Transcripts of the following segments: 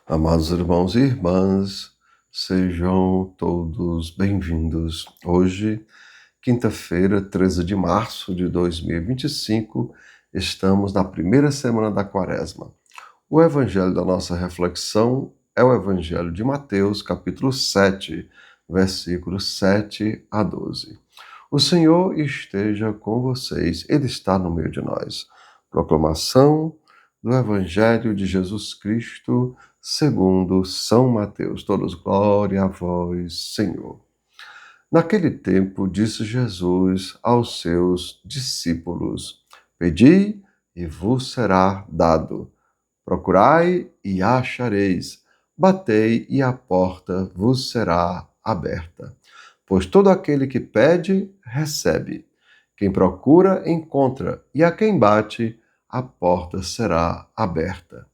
Amados irmãos e irmãs, sejam todos bem-vindos. Hoje, quinta-feira, 13 de março de 2025, estamos na primeira semana da Quaresma. O evangelho da nossa reflexão é o evangelho de Mateus, capítulo 7, versículos 7 a 12. O Senhor esteja com vocês, Ele está no meio de nós. Proclamação do Evangelho de Jesus Cristo, segundo São Mateus. Todos glória a vós, Senhor. Naquele tempo, disse Jesus aos seus discípulos: Pedi e vos será dado. Procurai e achareis. Batei e a porta vos será aberta. Pois todo aquele que pede, recebe. Quem procura, encontra. E a quem bate, a porta será aberta.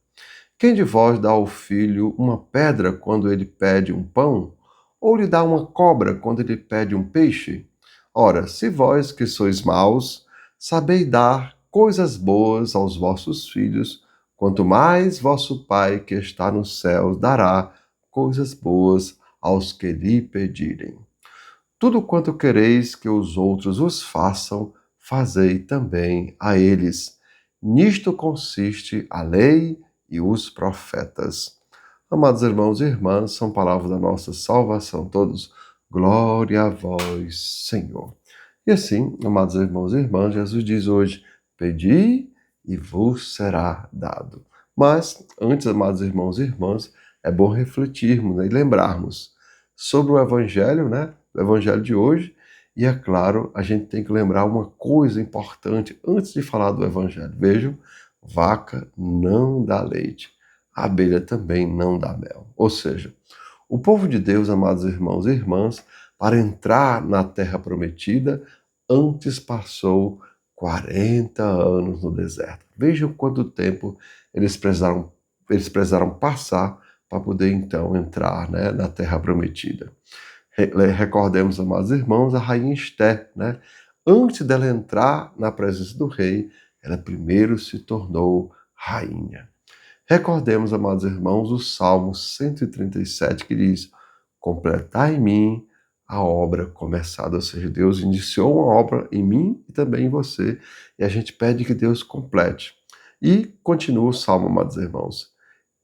Quem de vós dá ao filho uma pedra quando ele pede um pão? Ou lhe dá uma cobra quando ele pede um peixe? Ora, se vós que sois maus, sabeis dar coisas boas aos vossos filhos, quanto mais vosso Pai que está nos céus dará coisas boas aos que lhe pedirem. Tudo quanto quereis que os outros vos façam, fazei também a eles. Nisto consiste a lei e os profetas. Amados irmãos e irmãs, são palavras da nossa salvação. Todos, glória a vós, Senhor. E assim, amados irmãos e irmãs, Jesus diz hoje: Pedi e vos será dado. Mas, antes, amados irmãos e irmãs, é bom refletirmos, né, e lembrarmos sobre o Evangelho, né? O Evangelho de hoje. E é claro, a gente tem que lembrar uma coisa importante antes de falar do Evangelho. Vejam, vaca não dá leite, a abelha também não dá mel. Ou seja, o povo de Deus, amados irmãos e irmãs, para entrar na terra prometida, antes passou 40 anos no deserto. Vejam quanto tempo eles precisaram passar para poder então entrar, né, na terra prometida. Recordemos, amados irmãos, a rainha Esté, né? Antes dela entrar na presença do rei, ela primeiro se tornou rainha. Recordemos, amados irmãos, o Salmo 137, que diz: Completai em mim a obra começada. Ou seja, Deus iniciou uma obra em mim e também em você, e a gente pede que Deus complete. E continua o Salmo, amados irmãos: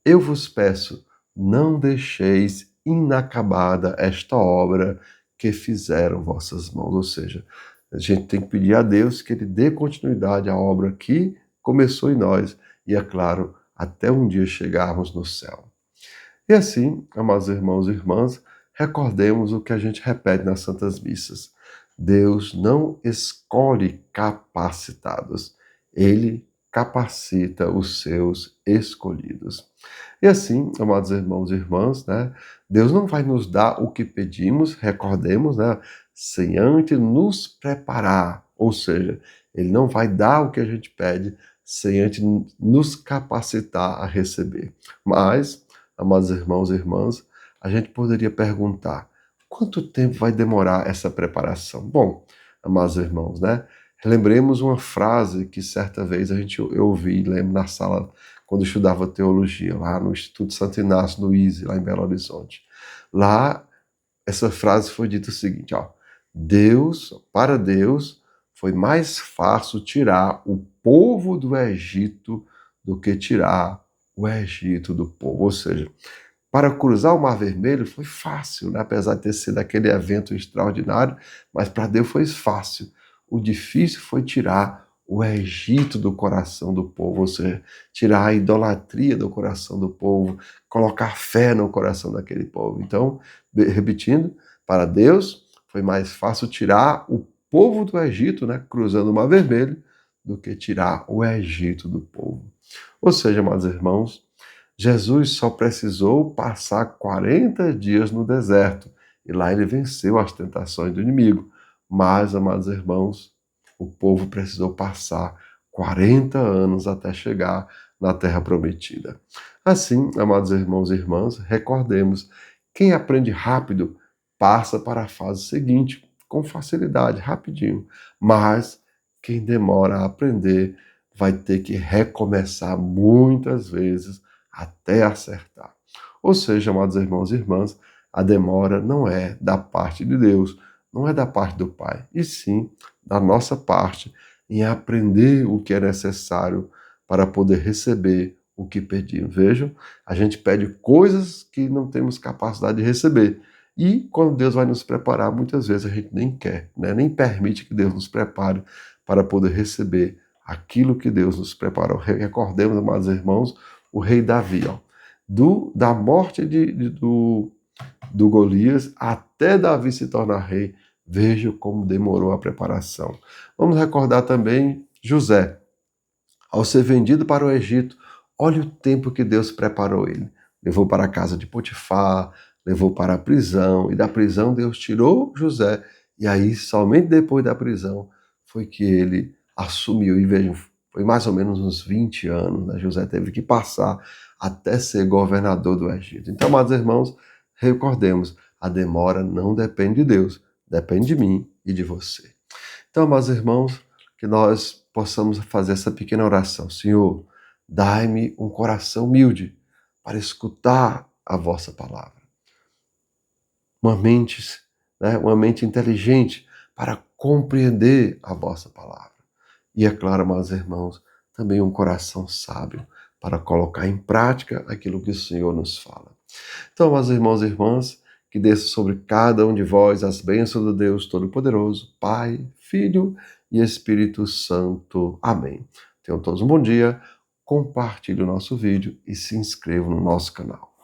Eu vos peço, não deixeis inacabada esta obra que fizeram vossas mãos. Ou seja, a gente tem que pedir a Deus que Ele dê continuidade à obra que começou em nós e, é claro, até um dia chegarmos no céu. E assim, amados irmãos e irmãs, recordemos o que a gente repete nas Santas Missas. Deus não escolhe capacitados, Ele capacita os seus escolhidos. E assim, amados irmãos e irmãs, né, Deus não vai nos dar o que pedimos, recordemos, né, sem antes nos preparar. Ou seja, Ele não vai dar o que a gente pede sem antes nos capacitar a receber. Mas, amados irmãos e irmãs, a gente poderia perguntar: quanto tempo vai demorar essa preparação? Bom, amados irmãos, né? Lembremos uma frase que certa vez eu ouvi, lembro na sala quando eu estudava teologia, lá no Instituto Santo Inácio, no ISE, lá em Belo Horizonte. Lá, essa frase foi dita o seguinte, ó: para Deus, foi mais fácil tirar o povo do Egito do que tirar o Egito do povo. Ou seja, para cruzar o Mar Vermelho foi fácil, né? Apesar de ter sido aquele evento extraordinário, mas para Deus foi fácil. O difícil foi tirar o Egito do coração do povo, ou seja, tirar a idolatria do coração do povo, colocar fé no coração daquele povo. Então, repetindo, para Deus foi mais fácil tirar o povo do Egito, né, cruzando o Mar Vermelho, do que tirar o Egito do povo. Ou seja, amados irmãos, Jesus só precisou passar 40 dias no deserto e lá ele venceu as tentações do inimigo. Mas, amados irmãos, o povo precisou passar 40 anos até chegar na terra prometida. Assim, amados irmãos e irmãs, recordemos: quem aprende rápido passa para a fase seguinte com facilidade, rapidinho. Mas quem demora a aprender vai ter que recomeçar muitas vezes até acertar. Ou seja, amados irmãos e irmãs, a demora não é da parte de Deus, não é da parte do Pai, e sim da nossa parte em aprender o que é necessário para poder receber o que pedimos. Vejam, a gente pede coisas que não temos capacidade de receber. E quando Deus vai nos preparar, muitas vezes a gente nem quer, né? Nem permite que Deus nos prepare para poder receber aquilo que Deus nos preparou. Recordemos, amados irmãos, o rei Davi, ó, da morte do Golias até Davi se tornar rei, veja como demorou a preparação. Vamos recordar também José, ao ser vendido para o Egito, olha o tempo que Deus preparou ele. Levou para a casa de Potifar, levou para a prisão, e da prisão Deus tirou José, e aí somente depois da prisão foi que ele assumiu, e vejam, foi mais ou menos uns 20 anos, né? José teve que passar até ser governador do Egito. Então, amados irmãos, recordemos, a demora não depende de Deus, depende de mim e de você. Então, amados irmãos, que nós possamos fazer essa pequena oração. Senhor, dai-me um coração humilde para escutar a vossa palavra. Uma mente inteligente para compreender a vossa palavra. E é claro, amados irmãos, também um coração sábio para colocar em prática aquilo que o Senhor nos fala. Então, meus irmãos e irmãs, que desça sobre cada um de vós as bênçãos do Deus Todo-Poderoso, Pai, Filho e Espírito Santo. Amém. Tenham todos um bom dia, compartilhe o nosso vídeo e se inscrevam no nosso canal.